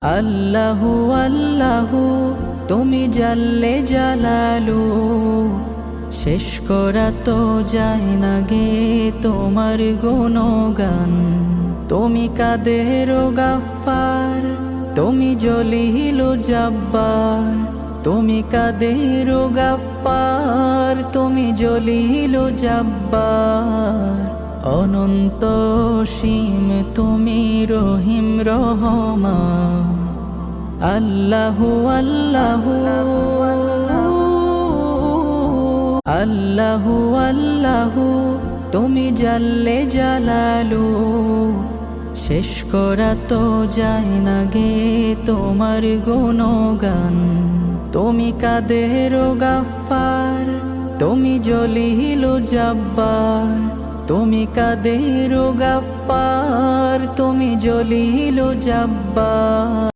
আল্লাহু আল্লাহু তুমি জাল্লে জালালু, শেষ করা তো যায় না গে তোমার গুণগান। তুমি কাদের গাফফার, তুমি জলিল জাব্বার। তুমি কাদের গাফফার, তুমি জলিল জাব্বার। অনন্ত সীম তুমি রহিম রহমান। আল্লাহু আল্লাহু আল্লাহু আল্লাহু তুমি জাল্লে জালালু, শেষ করা তো যায় না গে তোমার গুণগান। তুমি কাদের গাফফার, তুমি জলিল জাব্বার। তুমি কাদের গাফফার, তুমি জলিল জাব্বার।